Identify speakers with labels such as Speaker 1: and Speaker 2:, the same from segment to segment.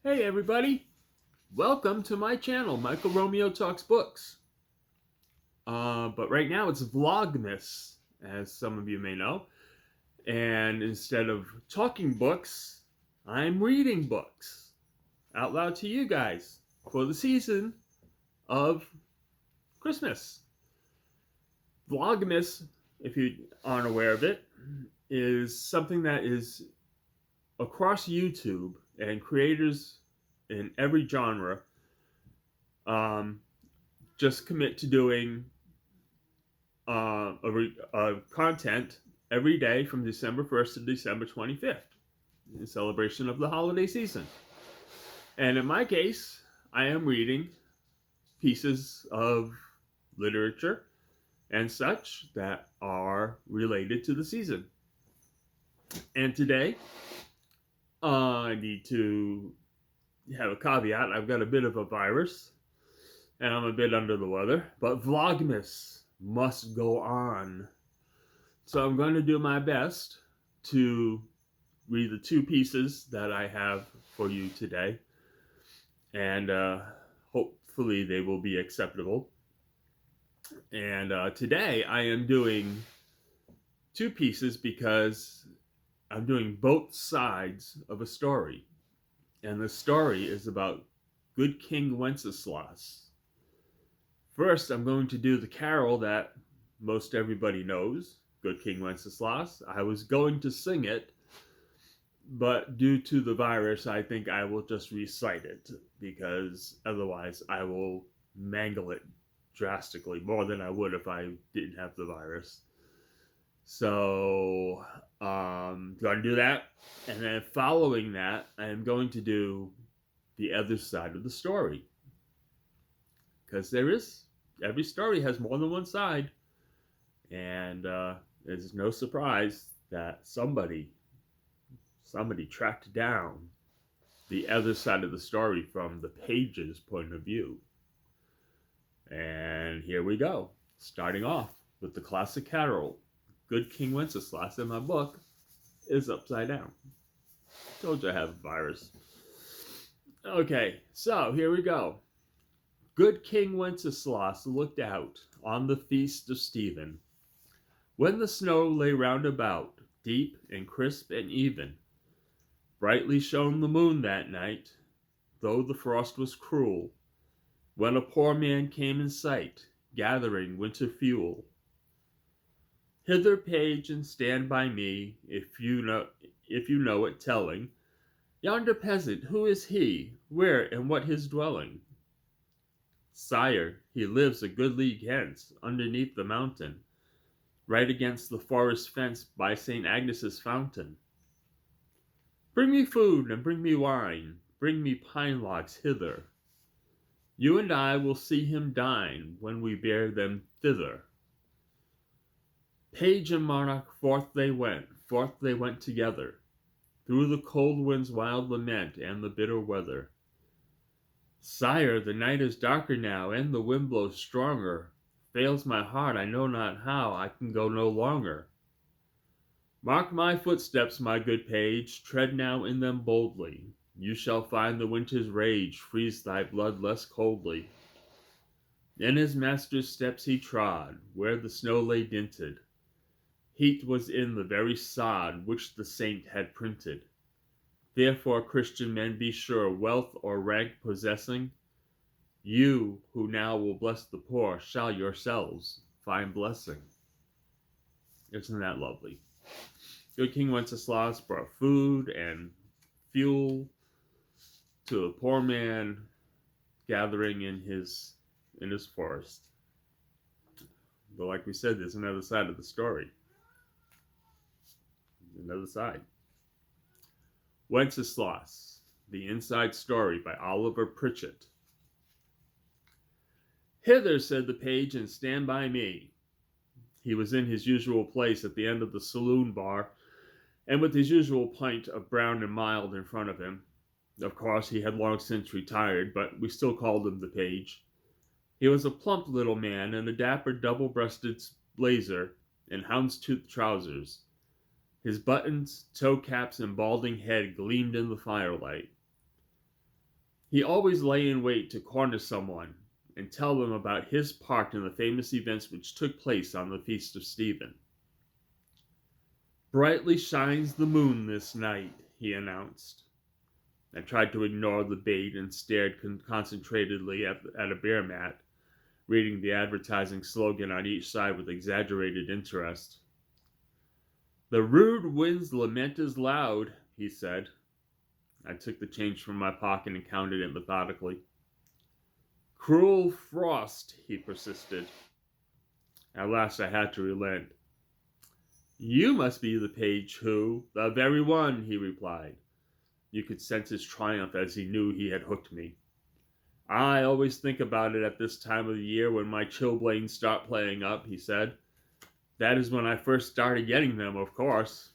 Speaker 1: Hey everybody, welcome to my channel, Michael Romeo Talks Books. But right now it's Vlogmas, as some of you may know. And instead of talking books, I'm reading books out loud to you guys for the season of Christmas. Vlogmas, if you aren't aware of it, is something that is across YouTube, and creators in every genre just commit to doing content every day from December 1st to December 25th in celebration of the holiday season. And in my case, I am reading pieces of literature and such that are related to the season. And today, I need to have a caveat. I've got a bit of a virus and I'm a bit under the weather, but Vlogmas must go on. So I'm going to do my best to read the two pieces that I have for you today, and hopefully they will be acceptable. And today I am doing two pieces because I'm doing both sides of a story. And the story is about good King Wenceslas. First, I'm going to do the carol that most everybody knows, Good King Wenceslas. I was going to sing it, but due to the virus, I think I will just recite it, because otherwise I will mangle it drastically, more than I would if I didn't have the virus. So, I'm going to do that, and then following that, I am going to do the other side of the story. Because every story has more than one side, and it's no surprise that somebody tracked down the other side of the story from the page's point of view. And here we go, starting off with the classic carol, Good King Wenceslas, and my book is upside down. Told you I have a virus. Okay, so here we go. Good King Wenceslas looked out on the feast of Stephen, when the snow lay round about, deep and crisp and even. Brightly shone the moon that night, though the frost was cruel, when a poor man came in sight, gathering winter fuel. Hither, page, and stand by me, if you know it telling, yonder peasant, who is he, where and what his dwelling? Sire, he lives a good league hence, underneath the mountain, right against the forest fence by St. Agnes's fountain. Bring me food and bring me wine, bring me pine logs hither. You and I will see him dine when we bear them thither. Page and monarch, forth they went together, through the cold wind's wild lament and the bitter weather. Sire, the night is darker now, and the wind blows stronger. Fails my heart, I know not how, I can go no longer. Mark my footsteps, my good page, tread now in them boldly. You shall find the winter's rage freeze thy blood less coldly. In his master's steps he trod, where the snow lay dinted. Heat was in the very sod which the saint had printed. Therefore, Christian men, be sure, wealth or rank possessing, you who now will bless the poor shall yourselves find blessing. Isn't that lovely? Good King Wenceslas brought food and fuel to a poor man gathering in his forest. But like we said, there's another side of the story. Another side. Wenceslas, The Inside Story by Oliver Pritchett. Hither, said the page, and stand by me. He was in his usual place at the end of the saloon bar, and with his usual pint of brown and mild in front of him. Of course, he had long since retired, but we still called him the page. He was a plump little man in a dapper double-breasted blazer and houndstooth trousers. His buttons, toe caps, and balding head gleamed in the firelight. He always lay in wait to corner someone and tell them about his part in the famous events which took place on the Feast of Stephen. "Brightly shines the moon this night," he announced. I tried to ignore the bait and stared concentratedly at a beer mat, reading the advertising slogan on each side with exaggerated interest. "The rude wind's lament is loud," he said. I took the change from my pocket and counted it methodically. "Cruel frost," he persisted. At last I had to relent. "You must be the page who—" "The very one," he replied. You could sense his triumph as he knew he had hooked me. "I always think about it at this time of the year when my chilblains start playing up," he said. "That is when I first started getting them, of course."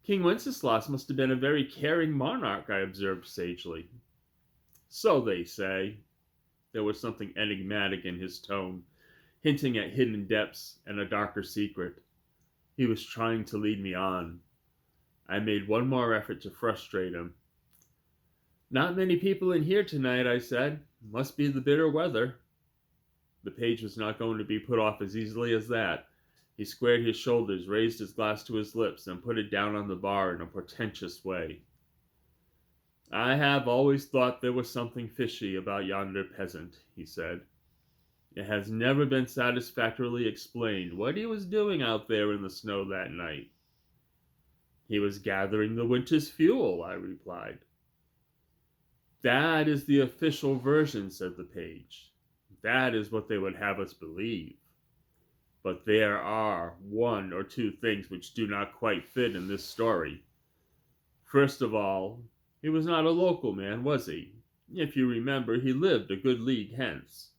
Speaker 1: "King Wenceslas must have been a very caring monarch," I observed sagely. "So they say." There was something enigmatic in his tone, hinting at hidden depths and a darker secret. He was trying to lead me on. I made one more effort to frustrate him. "Not many people in here tonight," I said. "Must be the bitter weather." The page was not going to be put off as easily as that. He squared his shoulders, raised his glass to his lips, and put it down on the bar in a portentous way. "I have always thought there was something fishy about yonder peasant," he said. "It has never been satisfactorily explained what he was doing out there in the snow that night." "He was gathering the winter's fuel," I replied. "That is the official version," said the page. "That is what they would have us believe. But there are one or two things which do not quite fit in this story. First of all, he was not a local man, was he? If you remember, he lived a good league hence.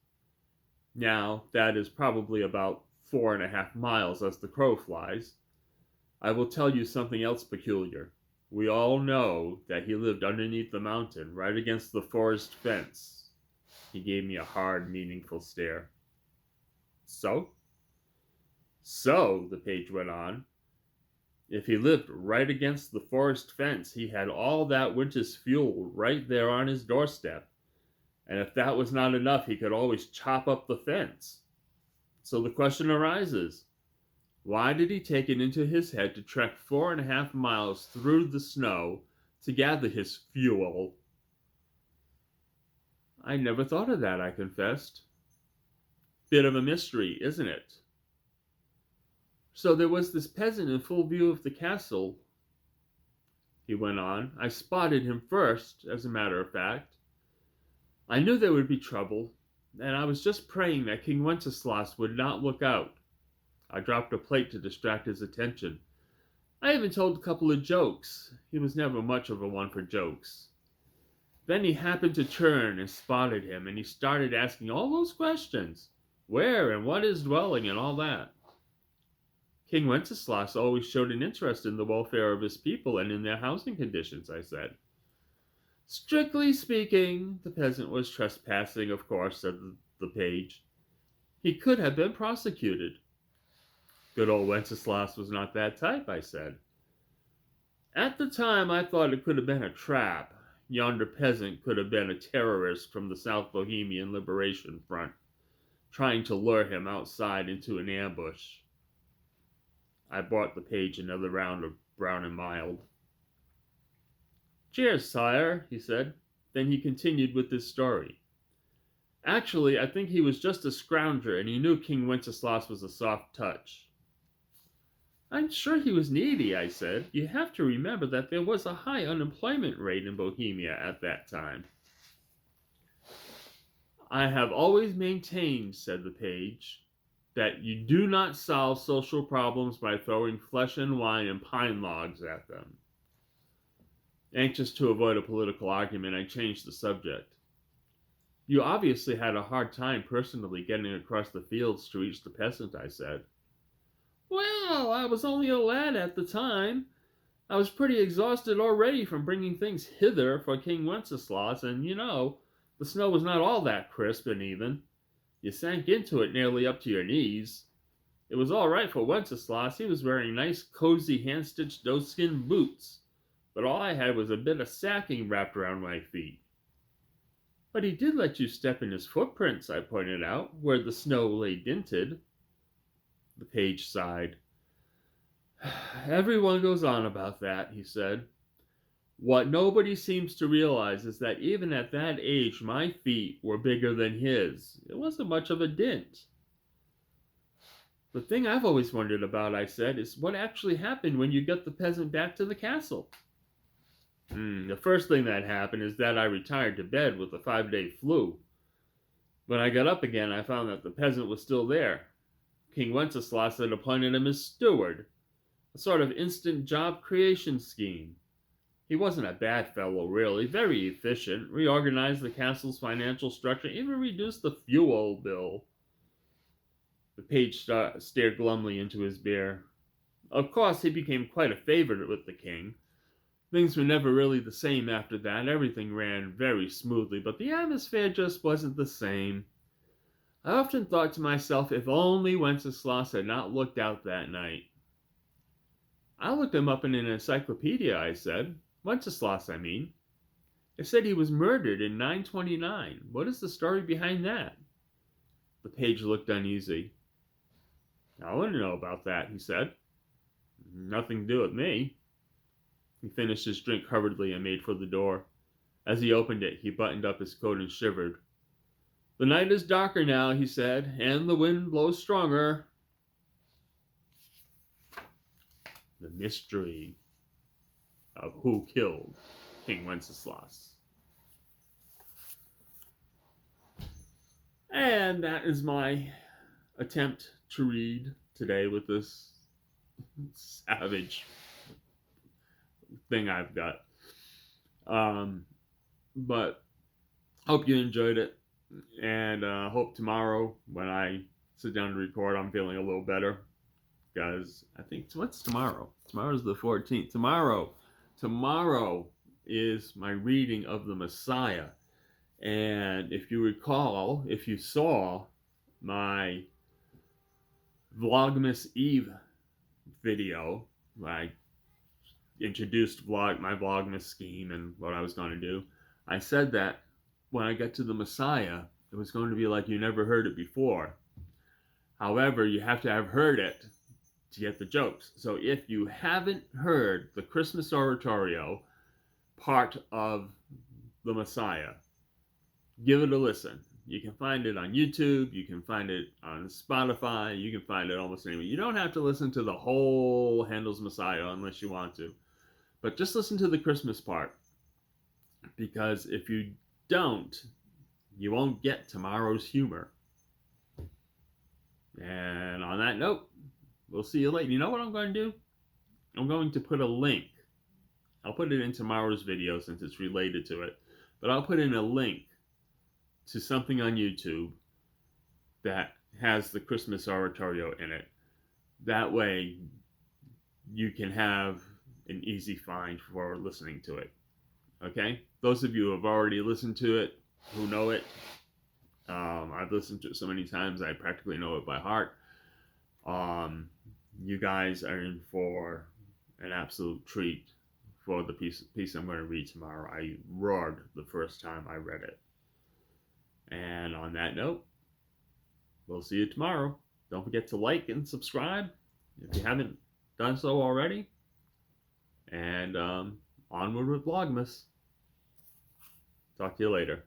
Speaker 1: Now, that is probably about 4.5 miles as the crow flies. I will tell you something else peculiar. We all know that he lived underneath the mountain, right against the forest fence." He gave me a hard, meaningful stare. "So?" "So," the page went on, "if he lived right against the forest fence, he had all that winter's fuel right there on his doorstep. And if that was not enough, he could always chop up the fence. So the question arises, why did he take it into his head to trek 4.5 miles through the snow to gather his fuel?" "I never thought of that," I confessed. "Bit of a mystery, isn't it? So there was this peasant in full view of the castle," he went on. "I spotted him first, as a matter of fact. I knew there would be trouble, and I was just praying that King Wenceslas would not look out. I dropped a plate to distract his attention. I even told a couple of jokes. He was never much of a one for jokes. Then he happened to turn and spotted him, and he started asking all those questions. Where and what is dwelling and all that. King Wenceslas always showed an interest in the welfare of his people and in their housing conditions," I said. "Strictly speaking, the peasant was trespassing, of course," said the page. "He could have been prosecuted." "Good old Wenceslas was not that type," I said. "At the time, I thought it could have been a trap. Yonder peasant could have been a terrorist from the South Bohemian Liberation Front, trying to lure him outside into an ambush." I bought the page another round of brown and mild. "Cheers, sire," he said. Then he continued with his story. "Actually, I think he was just a scrounger, and he knew King Wenceslas was a soft touch." "I'm sure he was needy," I said. "You have to remember that there was a high unemployment rate in Bohemia at that time." "I have always maintained," said the page, "that you do not solve social problems by throwing flesh and wine and pine logs at them." Anxious to avoid a political argument, I changed the subject. "You obviously had a hard time personally getting across the fields to reach the peasant," I said. "Well, I was only a lad at the time. I was pretty exhausted already from bringing things hither for King Wenceslas, and, the snow was not all that crisp and even. You sank into it nearly up to your knees. It was all right for Wenceslas. He was wearing nice, cozy, hand-stitched doeskin boots. but all I had was a bit of sacking wrapped around my feet. But he did let you step in his footprints, I pointed out, where the snow lay dinted. The page sighed. Everyone goes on about that, he said. What nobody seems to realize is that even at that age, my feet were bigger than his. It wasn't much of a dint. The thing I've always wondered about, I said, is what actually happened when you got the peasant back to the castle. The first thing that happened is that I retired to bed with a 5-day flu. When I got up again, I found that the peasant was still there. King Wenceslas had appointed him as steward, a sort of instant job creation scheme. He wasn't a bad fellow, really, very efficient, reorganized the castle's financial structure, even reduced the fuel bill. The page stared glumly into his beer. Of course, he became quite a favorite with the king. Things were never really the same after that. Everything ran very smoothly, but the atmosphere just wasn't the same. I often thought to myself, if only Wenceslas had not looked out that night. I looked him up in an encyclopedia, I said. Wenceslas, I mean. It said he was murdered in 929. What is the story behind that? The page looked uneasy. I wouldn't know about that, he said. Nothing to do with me. He finished his drink hurriedly and made for the door. As he opened it, he buttoned up his coat and shivered. The night is darker now, he said, and the wind blows stronger. The mystery of who killed King Wenceslas. And that is my attempt to read today with this savage thing I've got. But hope you enjoyed it, and hope tomorrow when I sit down to record I'm feeling a little better, because I think, what's tomorrow? Tomorrow's the 14th. Tomorrow is my reading of the Messiah, and if you recall, if you saw my Vlogmas Eve video, I introduced my Vlogmas scheme and what I was going to do. I said that when I get to the Messiah, it was going to be like you never heard it before. However, you have to have heard it to get the jokes. So if you haven't heard the Christmas oratorio part of the Messiah, give it a listen. You can find it on YouTube, you can find it on Spotify, you can find it almost anywhere. You don't have to listen to the whole Handel's Messiah unless you want to. But just listen to the Christmas part. Because if you don't, you won't get tomorrow's humor. And on that note, we'll see you later. You know what I'm going to do? I'm going to put a link. I'll put it in tomorrow's video since it's related to it. But I'll put in a link to something on YouTube that has the Christmas oratorio in it. That way you can have an easy find for listening to it. Okay? Those of you who have already listened to it, who know it, I've listened to it so many times I practically know it by heart. You guys are in for an absolute treat for the piece I'm going to read tomorrow. I roared the first time I read it. And on that note, we'll see you tomorrow. Don't forget to like and subscribe if you haven't done so already. And onward with Vlogmas. Talk to you later.